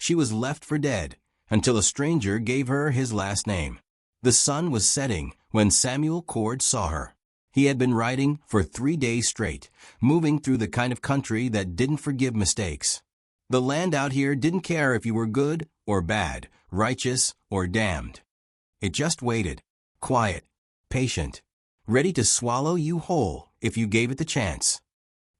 She was left for dead, until a stranger gave her his last name. The sun was setting when Samuel Cord saw her. He had been riding for 3 days straight, moving through the kind of country that didn't forgive mistakes. The land out here didn't care if you were good or bad, righteous or damned. It just waited, quiet, patient, ready to swallow you whole if you gave it the chance.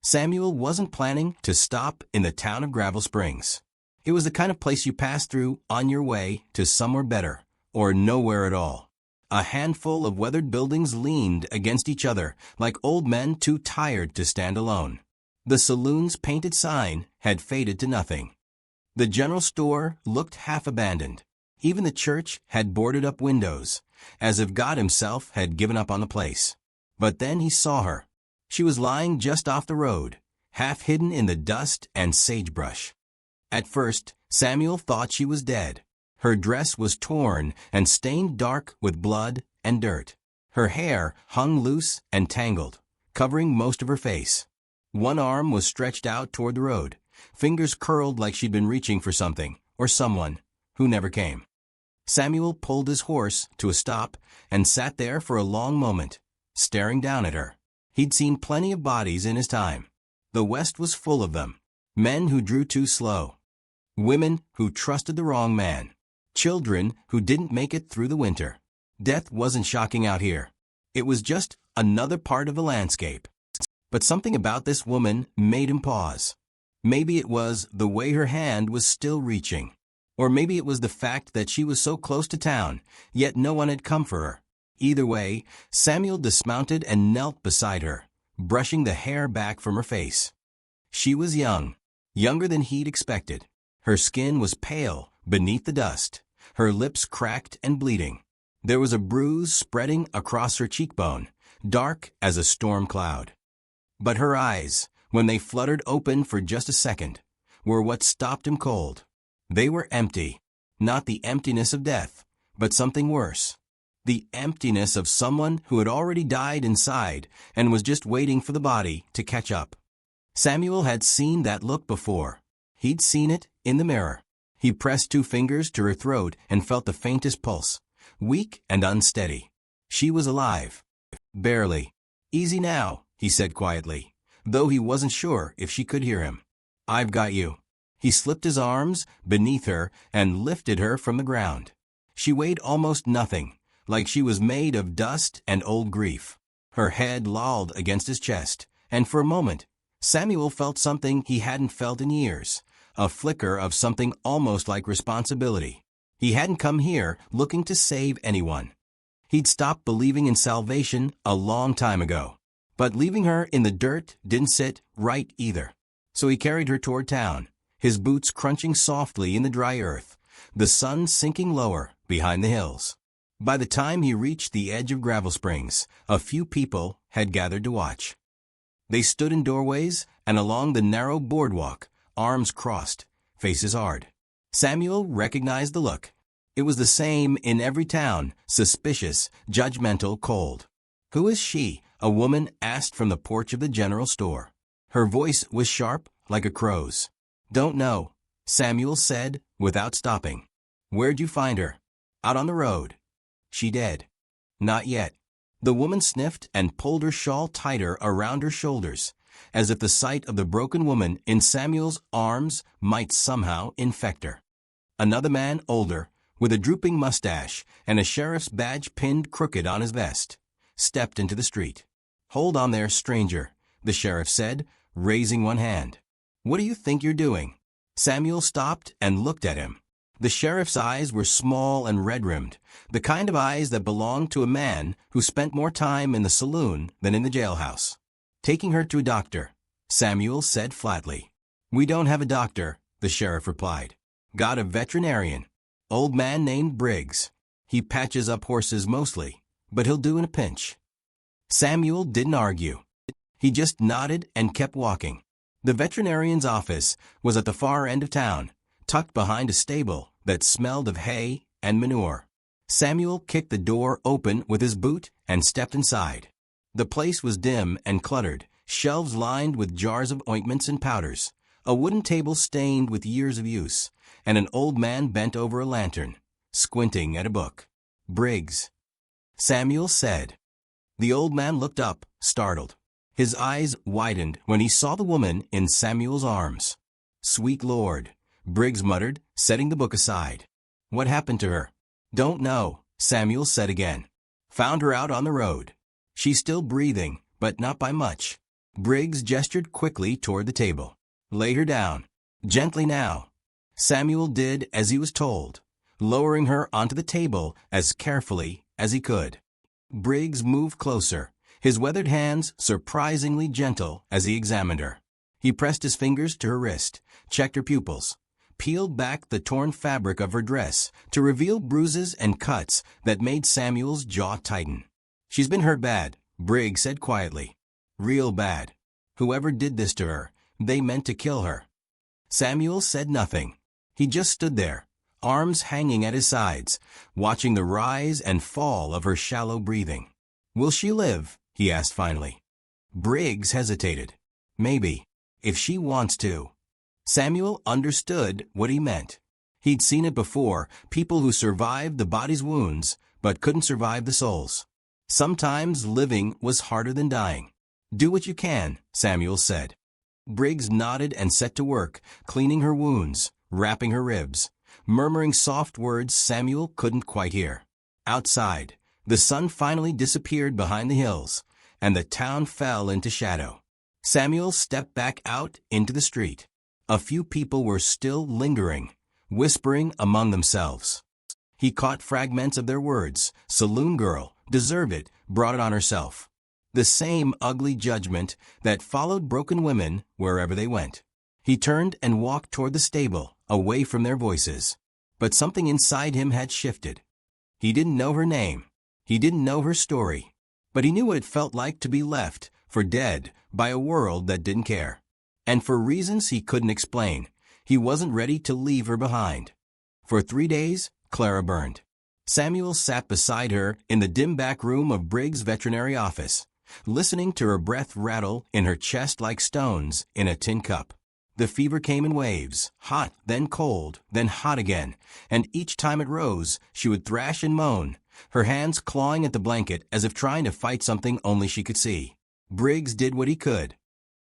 Samuel wasn't planning to stop in the town of Gravel Springs. It was the kind of place you passed through on your way to somewhere better, or nowhere at all. A handful of weathered buildings leaned against each other like old men too tired to stand alone. The saloon's painted sign had faded to nothing. The general store looked half abandoned. Even the church had boarded up windows, as if God himself had given up on the place. But then he saw her. She was lying just off the road, half hidden in the dust and sagebrush. At first, Samuel thought she was dead. Her dress was torn and stained dark with blood and dirt. Her hair hung loose and tangled, covering most of her face. One arm was stretched out toward the road, fingers curled like she'd been reaching for something or someone who never came. Samuel pulled his horse to a stop and sat there for a long moment, staring down at her. He'd seen plenty of bodies in his time. The West was full of them. Men who drew too slow. Women who trusted the wrong man. Children who didn't make it through the winter. Death wasn't shocking out here. It was just another part of the landscape. But something about this woman made him pause. Maybe it was the way her hand was still reaching. Or maybe it was the fact that she was so close to town, yet no one had come for her. Either way, Samuel dismounted and knelt beside her, brushing the hair back from her face. She was young, younger than he'd expected. Her skin was pale beneath the dust, her lips cracked and bleeding. There was a bruise spreading across her cheekbone, dark as a storm cloud. But her eyes, when they fluttered open for just a second, were what stopped him cold. They were empty, not the emptiness of death, but something worse. The emptiness of someone who had already died inside and was just waiting for the body to catch up. Samuel had seen that look before. He'd seen it in the mirror. He pressed 2 fingers to her throat and felt the faintest pulse, weak and unsteady. She was alive. Barely. "Easy now," he said quietly, though he wasn't sure if she could hear him. "I've got you." He slipped his arms beneath her and lifted her from the ground. She weighed almost nothing, like she was made of dust and old grief. Her head lolled against his chest, and for a moment, Samuel felt something he hadn't felt in years, a flicker of something almost like responsibility. He hadn't come here looking to save anyone. He'd stopped believing in salvation a long time ago. But leaving her in the dirt didn't sit right either. So he carried her toward town, his boots crunching softly in the dry earth, the sun sinking lower behind the hills. By the time he reached the edge of Gravel Springs, a few people had gathered to watch. They stood in doorways and along the narrow boardwalk, arms crossed, faces hard. Samuel recognized the look. It was the same in every town, suspicious, judgmental, cold. "Who is she?" a woman asked from the porch of the general store. Her voice was sharp, like a crow's. "Don't know," Samuel said, without stopping. "Where'd you find her?" "Out on the road." "She dead?" "Not yet." The woman sniffed and pulled her shawl tighter around her shoulders, as if the sight of the broken woman in Samuel's arms might somehow infect her. Another man, older, with a drooping mustache and a sheriff's badge pinned crooked on his vest, stepped into the street. "Hold on there, stranger," the sheriff said, raising one hand. "What do you think you're doing?" Samuel stopped and looked at him. The sheriff's eyes were small and red-rimmed, the kind of eyes that belonged to a man who spent more time in the saloon than in the jailhouse. "Taking her to a doctor," Samuel said flatly. "We don't have a doctor," the sheriff replied. "Got a veterinarian. Old man named Briggs. He patches up horses mostly, but he'll do in a pinch." Samuel didn't argue. He just nodded and kept walking. The veterinarian's office was at the far end of town, tucked behind a stable that smelled of hay and manure. Samuel kicked the door open with his boot and stepped inside. The place was dim and cluttered, shelves lined with jars of ointments and powders, a wooden table stained with years of use, and an old man bent over a lantern, squinting at a book. "Briggs," Samuel said. The old man looked up, startled. His eyes widened when he saw the woman in Samuel's arms. "Sweet Lord," Briggs muttered, setting the book aside. "What happened to her?" "Don't know," Samuel said again. "Found her out on the road. She's still breathing, but not by much." Briggs gestured quickly toward the table. "Lay her down. Gently now." Samuel did as he was told, lowering her onto the table as carefully as he could. Briggs moved closer, his weathered hands surprisingly gentle as he examined her. He pressed his fingers to her wrist, checked her pupils, peeled back the torn fabric of her dress to reveal bruises and cuts that made Samuel's jaw tighten. "She's been hurt bad," Briggs said quietly. "Real bad. Whoever did this to her, they meant to kill her." Samuel said nothing. He just stood there, arms hanging at his sides, watching the rise and fall of her shallow breathing. "Will she live?" he asked finally. Briggs hesitated. "Maybe, if she wants to." Samuel understood what he meant. He'd seen it before, people who survived the body's wounds but couldn't survive the soul's. Sometimes living was harder than dying. "Do what you can," Samuel said. Briggs nodded and set to work, cleaning her wounds, wrapping her ribs, murmuring soft words Samuel couldn't quite hear. Outside, the sun finally disappeared behind the hills, and the town fell into shadow. Samuel stepped back out into the street. A few people were still lingering, whispering among themselves. He caught fragments of their words. "Saloon girl, deserve it, brought it on herself." The same ugly judgment that followed broken women wherever they went. He turned and walked toward the stable, away from their voices. But something inside him had shifted. He didn't know her name. He didn't know her story. But he knew what it felt like to be left, for dead, by a world that didn't care. And for reasons he couldn't explain, he wasn't ready to leave her behind. For 3 days, Clara burned. Samuel sat beside her in the dim back room of Briggs' veterinary office, listening to her breath rattle in her chest like stones in a tin cup. The fever came in waves, hot, then cold, then hot again, and each time it rose, she would thrash and moan, her hands clawing at the blanket as if trying to fight something only she could see. Briggs did what he could.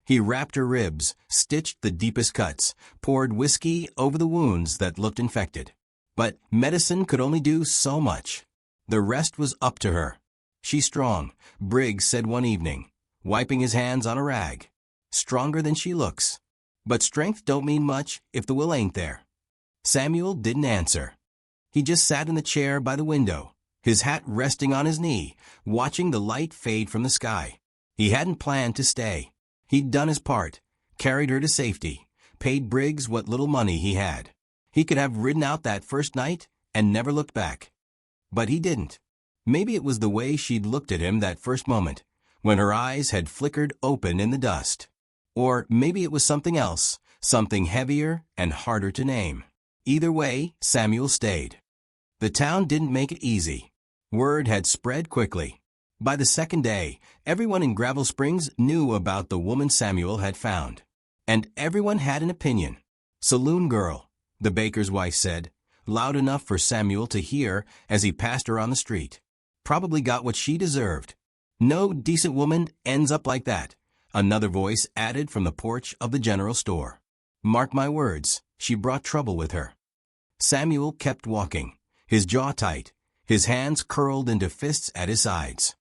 He wrapped her ribs, stitched the deepest cuts, poured whiskey over the wounds that looked infected. But medicine could only do so much. The rest was up to her. "She's strong," Briggs said one evening, wiping his hands on a rag. "Stronger than she looks. But strength don't mean much if the will ain't there." Samuel didn't answer. He just sat in the chair by the window, his hat resting on his knee, watching the light fade from the sky. He hadn't planned to stay. He'd done his part, carried her to safety, paid Briggs what little money he had. He could have ridden out that first night and never looked back. But he didn't. Maybe it was the way she'd looked at him that first moment, when her eyes had flickered open in the dust. Or maybe it was something else, something heavier and harder to name. Either way, Samuel stayed. The town didn't make it easy. Word had spread quickly. By the second day, everyone in Gravel Springs knew about the woman Samuel had found. And everyone had an opinion. "Saloon girl," the baker's wife said, loud enough for Samuel to hear as he passed her on the street. "Probably got what she deserved. No decent woman ends up like that," another voice added from the porch of the general store. "Mark my words, she brought trouble with her." Samuel kept walking, his jaw tight, his hands curled into fists at his sides.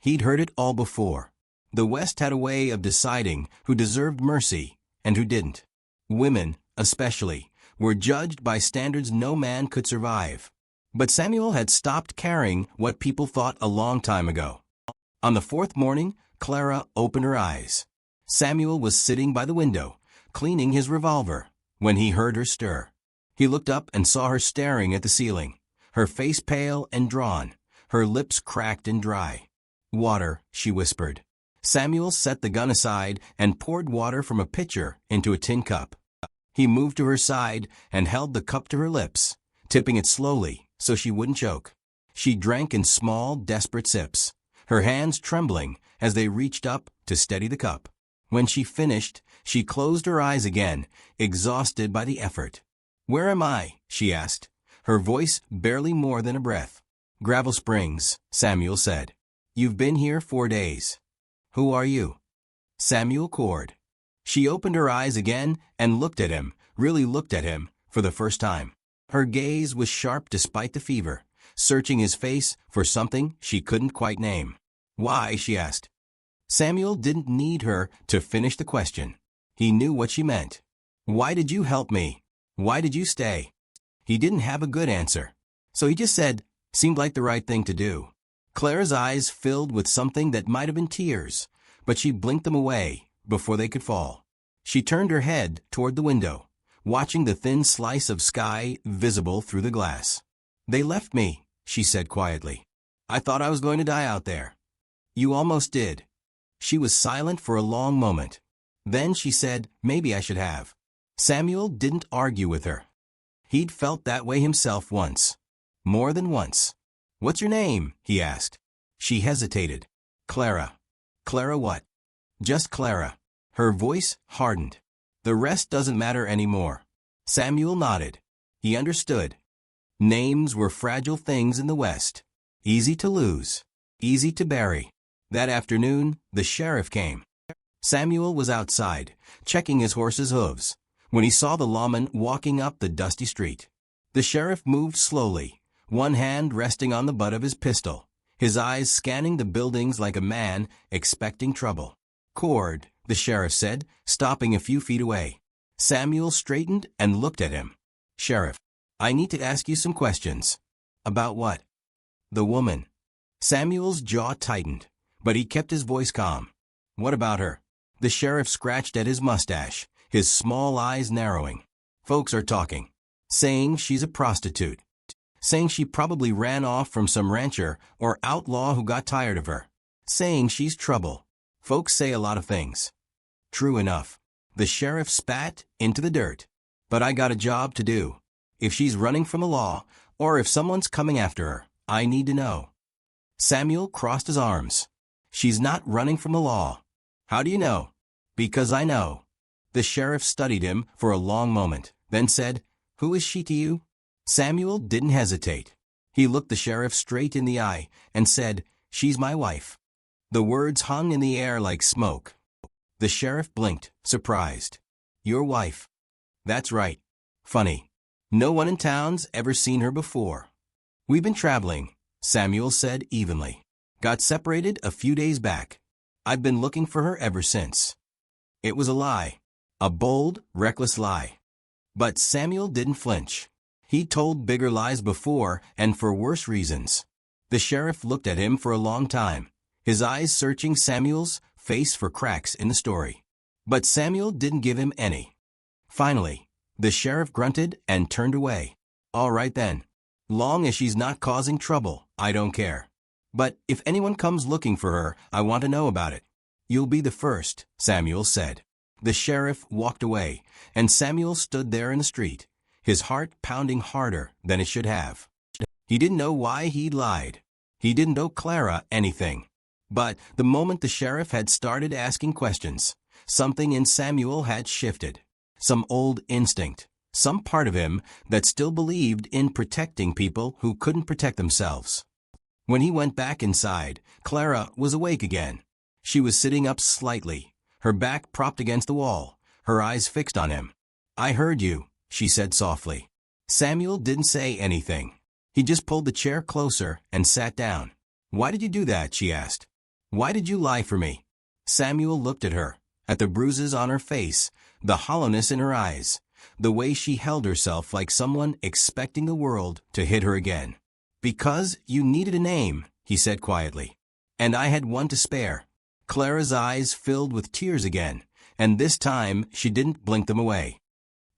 He'd heard it all before. The West had a way of deciding who deserved mercy and who didn't. Women, especially, were judged by standards no man could survive. But Samuel had stopped caring what people thought a long time ago. On the 4th morning, Clara opened her eyes. Samuel was sitting by the window, cleaning his revolver, when he heard her stir. He looked up and saw her staring at the ceiling, her face pale and drawn, her lips cracked and dry. "Water," she whispered. Samuel set the gun aside and poured water from a pitcher into a tin cup. He moved to her side and held the cup to her lips, tipping it slowly so she wouldn't choke. She drank in small, desperate sips, her hands trembling as they reached up to steady the cup. When she finished, she closed her eyes again, exhausted by the effort. Where am I? She asked, her voice barely more than a breath. Gravel Springs, Samuel said. You've been here 4 days. Who are you? Samuel Cord. She opened her eyes again and looked at him, really looked at him, for the first time. Her gaze was sharp despite the fever, searching his face for something she couldn't quite name. Why? She asked. Samuel didn't need her to finish the question. He knew what she meant. Why did you help me? Why did you stay? He didn't have a good answer. So he just said, seemed like the right thing to do. Clara's eyes filled with something that might have been tears, but she blinked them away before they could fall. She turned her head toward the window, watching the thin slice of sky visible through the glass. They left me, she said quietly. I thought I was going to die out there. You almost did. She was silent for a long moment. Then she said, maybe I should have. Samuel didn't argue with her. He'd felt that way himself once. More than once. What's your name? He asked. She hesitated. Clara. Clara what? Just Clara. Her voice hardened. The rest doesn't matter anymore. Samuel nodded. He understood. Names were fragile things in the West. Easy to lose. Easy to bury. That afternoon, the sheriff came. Samuel was outside, checking his horse's hooves, when he saw the lawman walking up the dusty street. The sheriff moved slowly, one hand resting on the butt of his pistol, his eyes scanning the buildings like a man expecting trouble. Cord, the sheriff said, stopping a few feet away. Samuel straightened and looked at him. Sheriff, I need to ask you some questions. About what? The woman. Samuel's jaw tightened, but he kept his voice calm. What about her? The sheriff scratched at his mustache, his small eyes narrowing. Folks are talking. Saying she's a prostitute. Saying she probably ran off from some rancher or outlaw who got tired of her. Saying she's trouble. Folks say a lot of things. True enough. The sheriff spat into the dirt. But I got a job to do. If she's running from the law, or if someone's coming after her, I need to know. Samuel crossed his arms. She's not running from the law. How do you know? Because I know. The sheriff studied him for a long moment, then said, Who is she to you? Samuel didn't hesitate. He looked the sheriff straight in the eye and said, She's my wife. The words hung in the air like smoke. The sheriff blinked, surprised. Your wife? That's right. Funny. No one in town's ever seen her before. We've been traveling, Samuel said evenly. Got separated a few days back. I've been looking for her ever since. It was a lie. A bold, reckless lie. But Samuel didn't flinch. He told bigger lies before, and for worse reasons. The sheriff looked at him for a long time, his eyes searching Samuel's face for cracks in the story. But Samuel didn't give him any. Finally, the sheriff grunted and turned away. All right then. Long as she's not causing trouble, I don't care. But if anyone comes looking for her, I want to know about it. You'll be the first, Samuel said. The sheriff walked away, and Samuel stood there in the street, his heart pounding harder than it should have. He didn't know why he'd lied. He didn't owe Clara anything. But the moment the sheriff had started asking questions, something in Samuel had shifted. Some old instinct, some part of him that still believed in protecting people who couldn't protect themselves. When he went back inside, Clara was awake again. She was sitting up slightly, her back propped against the wall, her eyes fixed on him. I heard you, she said softly. Samuel didn't say anything. He just pulled the chair closer and sat down. Why did you do that? She asked. Why did you lie for me? Samuel looked at her, at the bruises on her face, the hollowness in her eyes, the way she held herself like someone expecting the world to hit her again. Because you needed a name, he said quietly. And I had one to spare. Clara's eyes filled with tears again, and this time she didn't blink them away.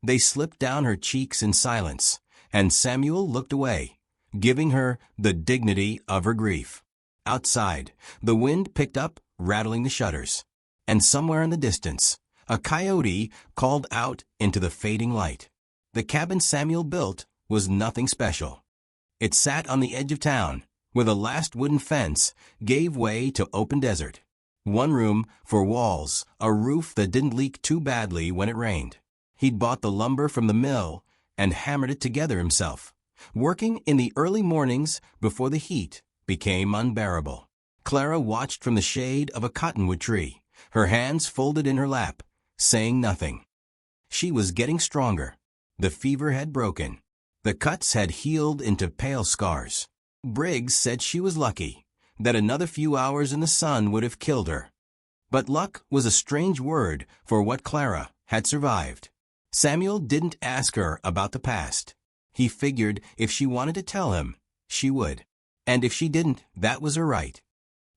They slipped down her cheeks in silence, and Samuel looked away, giving her the dignity of her grief. Outside, the wind picked up, rattling the shutters. And somewhere in the distance, a coyote called out into the fading light. The cabin Samuel built was nothing special. It sat on the edge of town, where the last wooden fence gave way to open desert. One room for walls, a roof that didn't leak too badly when it rained. He'd bought the lumber from the mill, and hammered it together himself. Working in the early mornings before the heat became unbearable. Clara watched from the shade of a cottonwood tree, her hands folded in her lap, saying nothing. She was getting stronger. The fever had broken. The cuts had healed into pale scars. Briggs said she was lucky, that another few hours in the sun would have killed her. But luck was a strange word for what Clara had survived. Samuel didn't ask her about the past. He figured if she wanted to tell him, she would. And if she didn't, that was her right.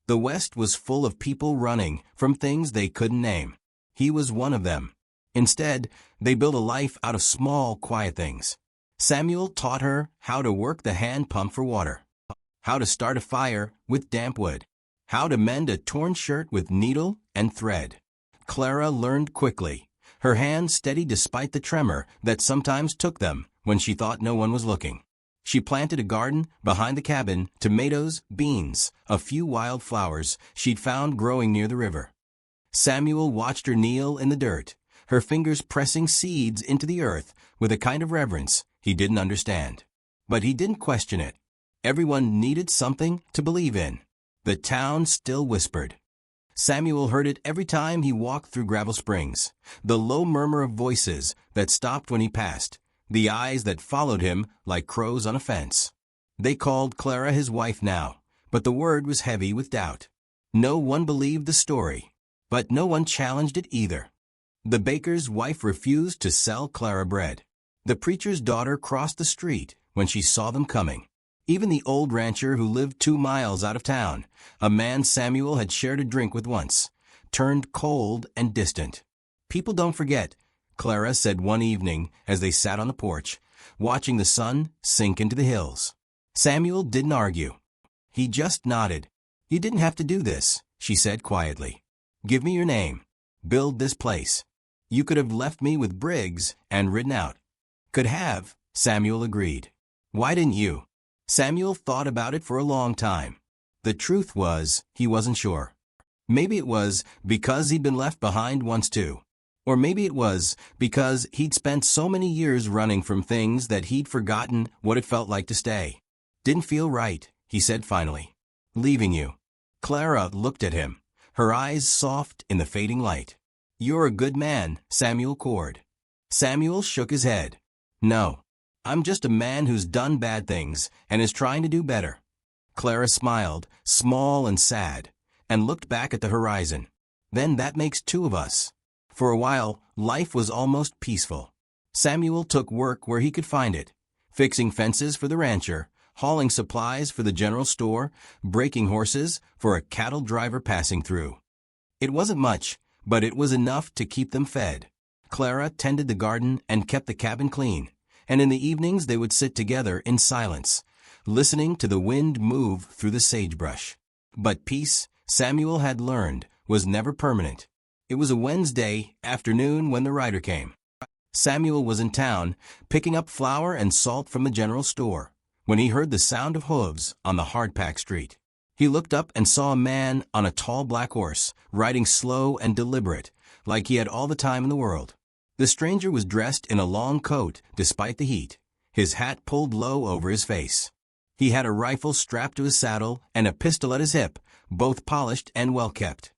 The West was full of people running from things they couldn't name. He was one of them. Instead, they built a life out of small, quiet things. Samuel taught her how to work the hand pump for water, how to start a fire with damp wood, how to mend a torn shirt with needle and thread. Clara learned quickly, her hands steady despite the tremor that sometimes took them when she thought no one was looking. She planted a garden behind the cabin, tomatoes, beans, a few wild flowers she'd found growing near the river. Samuel watched her kneel in the dirt, her fingers pressing seeds into the earth with a kind of reverence he didn't understand. But he didn't question it. Everyone needed something to believe in. The town still whispered. Samuel heard it every time he walked through Gravel Springs, the low murmur of voices that stopped when he passed, the eyes that followed him like crows on a fence. They called Clara his wife now, but the word was heavy with doubt. No one believed the story, but no one challenged it either. The baker's wife refused to sell Clara bread. The preacher's daughter crossed the street when she saw them coming. Even the old rancher who lived 2 miles out of town, a man Samuel had shared a drink with once, turned cold and distant. "People don't forget," Clara said one evening as they sat on the porch, watching the sun sink into the hills. Samuel didn't argue. He just nodded. "You didn't have to do this," she said quietly. "Give me your name. Build this place. You could have left me with Briggs and ridden out." "Could have," Samuel agreed. "Why didn't you?" Samuel thought about it for a long time. The truth was, he wasn't sure. Maybe it was because he'd been left behind once too. Or maybe it was because he'd spent so many years running from things that he'd forgotten what it felt like to stay. "Didn't feel right," he said finally. "Leaving you." Clara looked at him, her eyes soft in the fading light. "You're a good man," Samuel cooed. Samuel shook his head. "No. I'm just a man who's done bad things and is trying to do better." Clara smiled, small and sad, and looked back at the horizon. "Then that makes 2 of us." For a while, life was almost peaceful. Samuel took work where he could find it, fixing fences for the rancher, hauling supplies for the general store, breaking horses for a cattle driver passing through. It wasn't much, but it was enough to keep them fed. Clara tended the garden and kept the cabin clean, and in the evenings they would sit together in silence, listening to the wind move through the sagebrush. But peace, Samuel had learned, was never permanent. It was a Wednesday afternoon when the rider came. Samuel was in town, picking up flour and salt from the general store, when he heard the sound of hooves on the hard-packed street. He looked up and saw a man on a tall black horse, riding slow and deliberate, like he had all the time in the world. The stranger was dressed in a long coat despite the heat, his hat pulled low over his face. He had a rifle strapped to his saddle and a pistol at his hip, both polished and well-kept.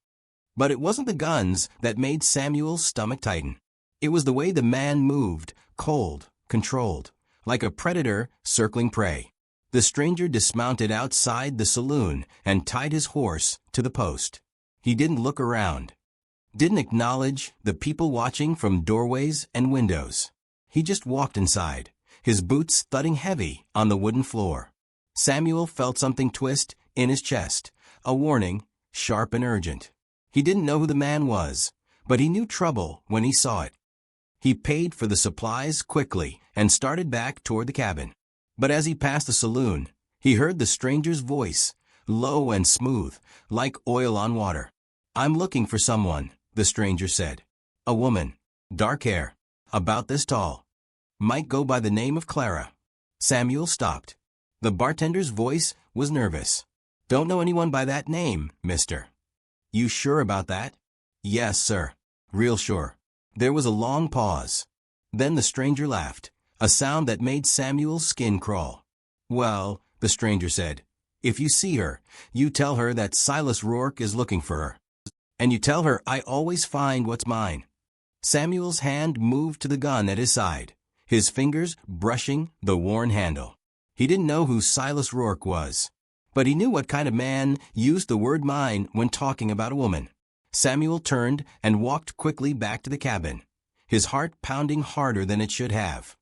But it wasn't the guns that made Samuel's stomach tighten. It was the way the man moved, cold, controlled, like a predator circling prey. The stranger dismounted outside the saloon and tied his horse to the post. He didn't look around, didn't acknowledge the people watching from doorways and windows. He just walked inside, his boots thudding heavy on the wooden floor. Samuel felt something twist in his chest, a warning, sharp and urgent. He didn't know who the man was, but he knew trouble when he saw it. He paid for the supplies quickly and started back toward the cabin. But as he passed the saloon, he heard the stranger's voice, low and smooth, like oil on water. "I'm looking for someone," the stranger said. "A woman, dark hair, about this tall. Might go by the name of Clara." Samuel stopped. The bartender's voice was nervous. "Don't know anyone by that name, mister." "You sure about that?" "Yes, sir. Real sure." There was a long pause. Then the stranger laughed, a sound that made Samuel's skin crawl. "Well," the stranger said, "if you see her, you tell her that Silas Rourke is looking for her. And you tell her I always find what's mine." Samuel's hand moved to the gun at his side, his fingers brushing the worn handle. He didn't know who Silas Rourke was, but he knew what kind of man used the word mine when talking about a woman. Samuel turned and walked quickly back to the cabin, his heart pounding harder than it should have.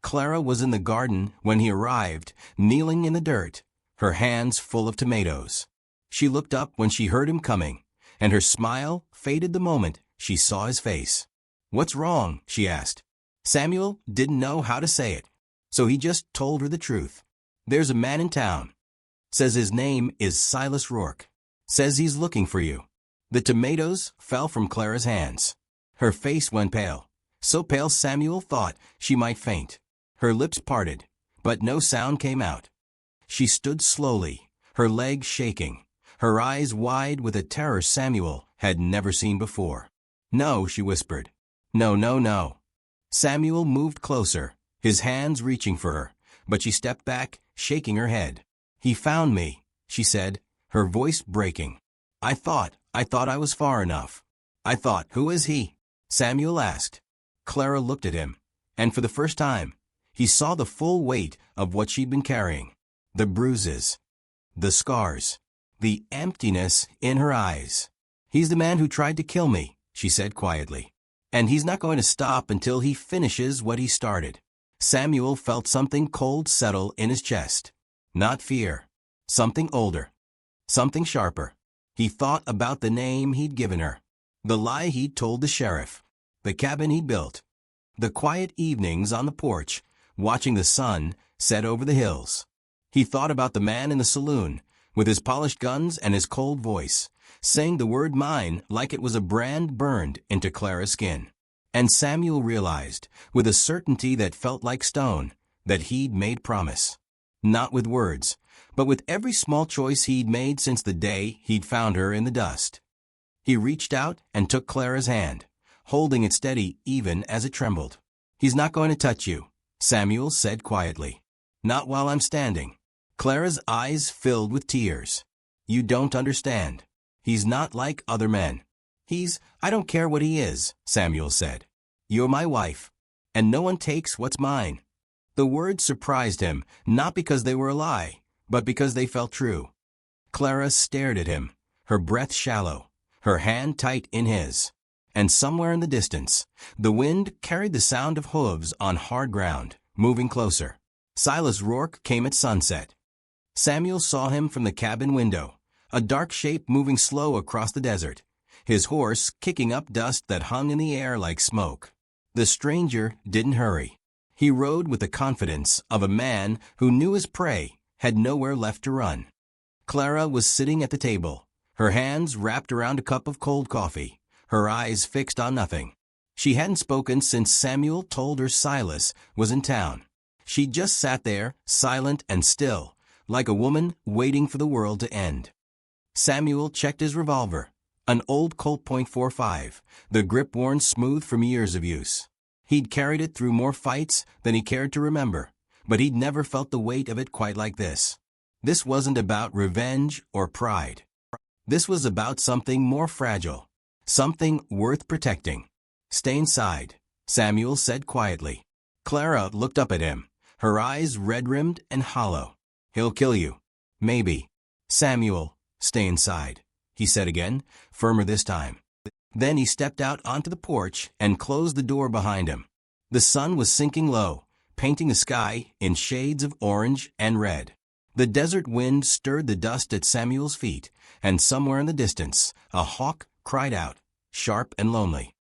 Clara was in the garden when he arrived, kneeling in the dirt, her hands full of tomatoes. She looked up when she heard him coming, and her smile faded the moment she saw his face. "What's wrong?" she asked. Samuel didn't know how to say it, so he just told her the truth. "There's a man in town. Says his name is Silas Rourke. Says he's looking for you." The tomatoes fell from Clara's hands. Her face went pale, so pale Samuel thought she might faint. Her lips parted, but no sound came out. She stood slowly, her legs shaking, her eyes wide with a terror Samuel had never seen before. "No," she whispered. "No, no, no." Samuel moved closer, his hands reaching for her, but she stepped back, shaking her head. "He found me," she said, her voice breaking. I thought I was far enough. I thought, who is he?" Samuel asked. Clara looked at him, and for the first time, he saw the full weight of what she'd been carrying. The bruises, the scars, the emptiness in her eyes. "He's the man who tried to kill me," she said quietly. "And he's not going to stop until he finishes what he started." Samuel felt something cold settle in his chest. Not fear. Something older. Something sharper. He thought about the name he'd given her, the lie he'd told the sheriff, the cabin he'd built, the quiet evenings on the porch, watching the sun set over the hills. He thought about the man in the saloon, with his polished guns and his cold voice, saying the word mine like it was a brand burned into Clara's skin. And Samuel realized, with a certainty that felt like stone, that he'd made promise. Not with words, but with every small choice he'd made since the day he'd found her in the dust. He reached out and took Clara's hand, holding it steady even as it trembled. "He's not going to touch you," Samuel said quietly. "Not while I'm standing." Clara's eyes filled with tears. "You don't understand. He's not like other men. I don't care what he is," Samuel said. "You're my wife, and no one takes what's mine." The words surprised him, not because they were a lie, but because they felt true. Clara stared at him, her breath shallow, her hand tight in his. And somewhere in the distance, the wind carried the sound of hooves on hard ground, moving closer. Silas Rourke came at sunset. Samuel saw him from the cabin window, a dark shape moving slow across the desert, his horse kicking up dust that hung in the air like smoke. The stranger didn't hurry. He rode with the confidence of a man who knew his prey had nowhere left to run. Clara was sitting at the table, her hands wrapped around a cup of cold coffee, her eyes fixed on nothing. She hadn't spoken since Samuel told her Silas was in town. She just sat there, silent and still, like a woman waiting for the world to end. Samuel checked his revolver, an old Colt .45, the grip worn smooth from years of use. He'd carried it through more fights than he cared to remember, but he'd never felt the weight of it quite like this. This wasn't about revenge or pride. This was about something more fragile, something worth protecting. "Stay inside," Samuel said quietly. Clara looked up at him, her eyes red-rimmed and hollow. "He'll kill you." "Maybe." "Samuel, stay inside," he said again, firmer this time. Then he stepped out onto the porch and closed the door behind him. The sun was sinking low, painting the sky in shades of orange and red. The desert wind stirred the dust at Samuel's feet, and somewhere in the distance, a hawk cried out, sharp and lonely.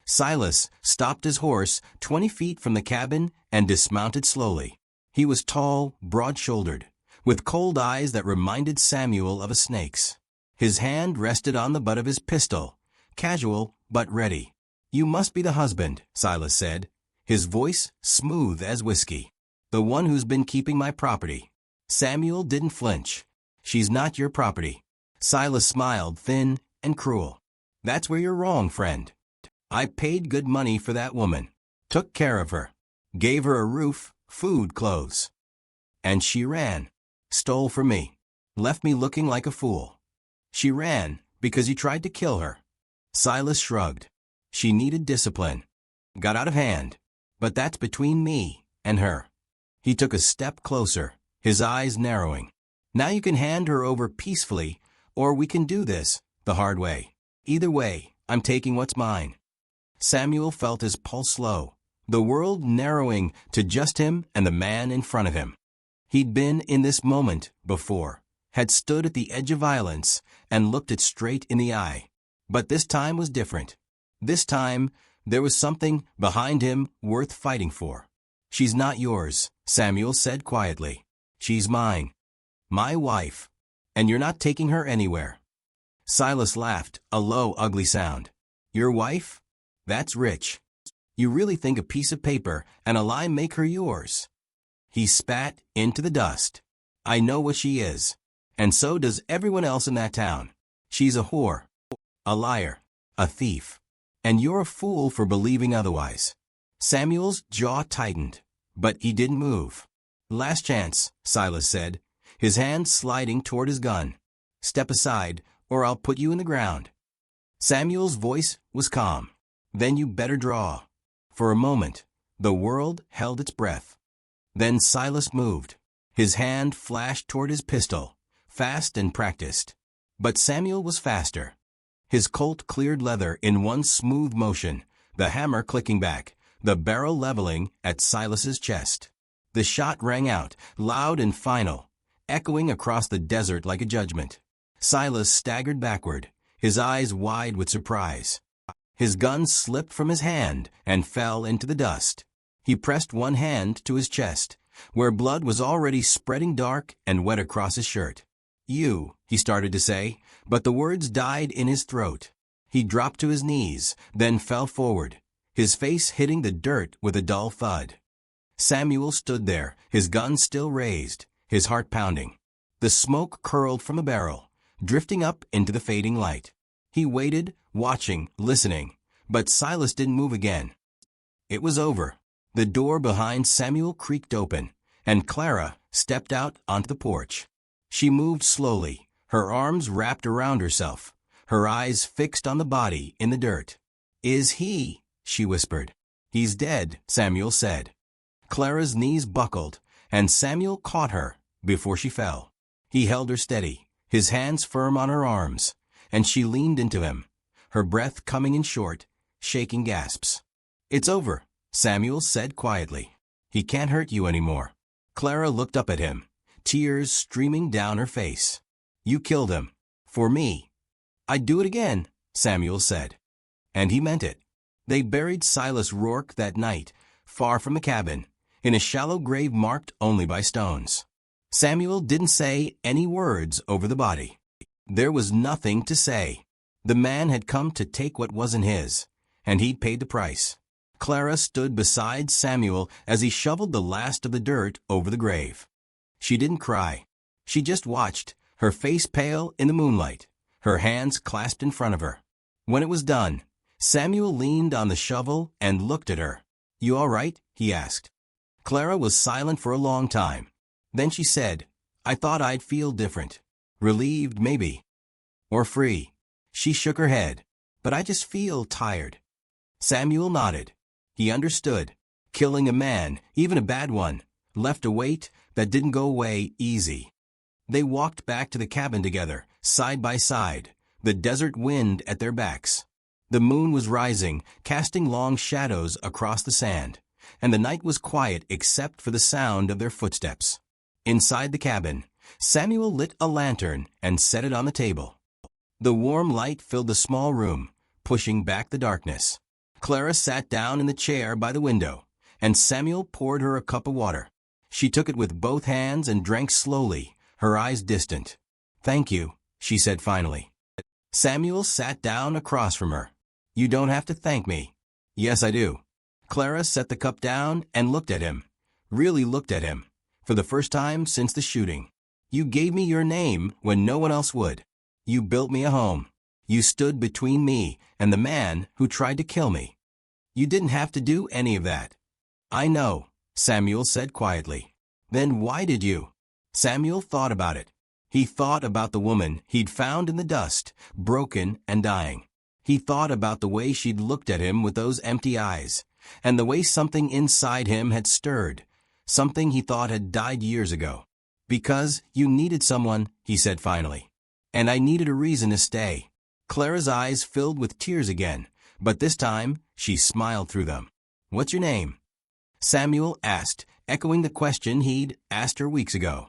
Silas stopped his horse 20 feet from the cabin and dismounted slowly. He was tall, broad-shouldered, with cold eyes that reminded Samuel of a snake's. His hand rested on the butt of his pistol, casual but ready. "You must be the husband," Silas said, his voice smooth as whiskey. "The one who's been keeping my property." Samuel didn't flinch. "She's not your property." Silas smiled, thin and cruel. "That's where you're wrong, friend. I paid good money for that woman. Took care of her. gave her a roof, food, clothes. And she ran. Stole from me. Left me looking like a fool. She ran because you tried to kill her. Silas shrugged. She needed discipline. Got out of hand. But that's between me and her. He took a step closer, his eyes narrowing. Now you can hand her over peacefully, or we can do this the hard way. Either way, I'm taking what's mine. Samuel felt his pulse slow, the world narrowing to just him and the man in front of him. He'd been in this moment before, had stood at the edge of violence and looked it straight in the eye. But this time was different. This time, there was something behind him worth fighting for. She's not yours, Samuel said quietly. She's mine. My wife. And you're not taking her anywhere. Silas laughed, a low, ugly sound. Your wife? That's rich. You really think a piece of paper and a lie make her yours? He spat into the dust. I know what she is. And so does everyone else in that town. She's a whore. A liar. A thief. And you're a fool for believing otherwise. Samuel's jaw tightened, but he didn't move. Last chance, Silas said, his hand sliding toward his gun. Step aside, or I'll put you in the ground. Samuel's voice was calm. Then you better draw. For a moment, the world held its breath. Then Silas moved. His hand flashed toward his pistol, fast and practiced. But Samuel was faster. His Colt cleared leather in one smooth motion, the hammer clicking back, the barrel leveling at Silas's chest. The shot rang out, loud and final, echoing across the desert like a judgment. Silas staggered backward, his eyes wide with surprise. His gun slipped from his hand and fell into the dust. He pressed one hand to his chest, where blood was already spreading dark and wet across his shirt. You, he started to say, but the words died in his throat. He dropped to his knees, then fell forward, his face hitting the dirt with a dull thud. Samuel stood there, his gun still raised, his heart pounding. The smoke curled from a barrel, drifting up into the fading light. He waited, watching, listening, but Silas didn't move again. It was over. The door behind Samuel creaked open, and Clara stepped out onto the porch. She moved slowly, her arms wrapped around herself, her eyes fixed on the body in the dirt. Is he? She whispered. He's dead, Samuel said. Clara's knees buckled, and Samuel caught her before she fell. He held her steady, his hands firm on her arms, and she leaned into him, her breath coming in short, shaking gasps. It's over, Samuel said quietly. He can't hurt you anymore. Clara looked up at him, tears streaming down her face. You killed him. For me. I'd do it again, Samuel said. And he meant it. They buried Silas Rourke that night, far from the cabin, in a shallow grave marked only by stones. Samuel didn't say any words over the body. There was nothing to say. The man had come to take what wasn't his, and he'd paid the price. Clara stood beside Samuel as he shoveled the last of the dirt over the grave. She didn't cry. She just watched, her face pale in the moonlight, her hands clasped in front of her. When it was done, Samuel leaned on the shovel and looked at her. You all right? He asked. Clara was silent for a long time. Then she said, I thought I'd feel different. Relieved, maybe. Or free. She shook her head. But I just feel tired. Samuel nodded. He understood. Killing a man, even a bad one, left a weight that didn't go away easy. They walked back to the cabin together, side by side, the desert wind at their backs. The moon was rising, casting long shadows across the sand, and the night was quiet except for the sound of their footsteps. Inside the cabin, Samuel lit a lantern and set it on the table. The warm light filled the small room, pushing back the darkness. Clara sat down in the chair by the window, and Samuel poured her a cup of water. She took it with both hands and drank slowly, her eyes distant. Thank you, she said finally. Samuel sat down across from her. You don't have to thank me. Yes, I do. Clara set the cup down and looked at him. Really looked at him. For the first time since the shooting. You gave me your name when no one else would. You built me a home. You stood between me and the man who tried to kill me. You didn't have to do any of that. I know, Samuel said quietly. Then why did you? Samuel thought about it. He thought about the woman he'd found in the dust, broken and dying. He thought about the way she'd looked at him with those empty eyes, and the way something inside him had stirred, something he thought had died years ago. Because you needed someone, he said finally. And I needed a reason to stay. Clara's eyes filled with tears again, but this time she smiled through them. What's your name? Samuel asked, echoing the question he'd asked her weeks ago.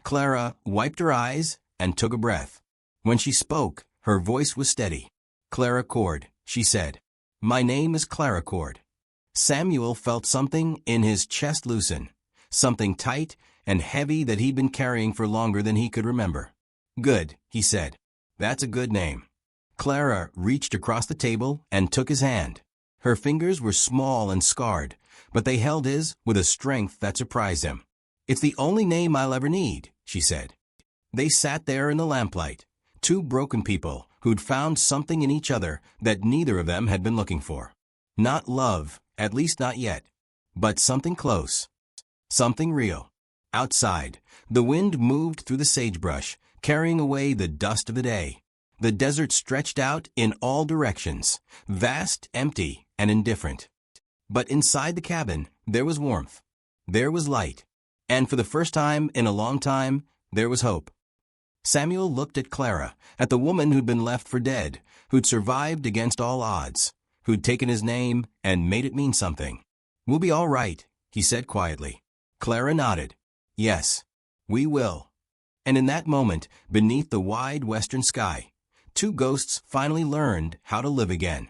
Clara wiped her eyes and took a breath. When she spoke, her voice was steady. Clara Cord, she said. My name is Clara Cord. Samuel felt something in his chest loosen, something tight and heavy that he'd been carrying for longer than he could remember. Good, he said. That's a good name. Clara reached across the table and took his hand. Her fingers were small and scarred, but they held his with a strength that surprised him. It's the only name I'll ever need, she said. They sat there in the lamplight, two broken people who'd found something in each other that neither of them had been looking for. Not love, at least not yet, but something close, something real. Outside, the wind moved through the sagebrush, carrying away the dust of the day. The desert stretched out in all directions, vast, empty, and indifferent. But inside the cabin, there was warmth. There was light. And for the first time in a long time, there was hope. Samuel looked at Clara, at the woman who'd been left for dead, who'd survived against all odds, who'd taken his name and made it mean something. We'll be all right, he said quietly. Clara nodded. Yes, we will. And in that moment, beneath the wide western sky, two ghosts finally learned how to live again.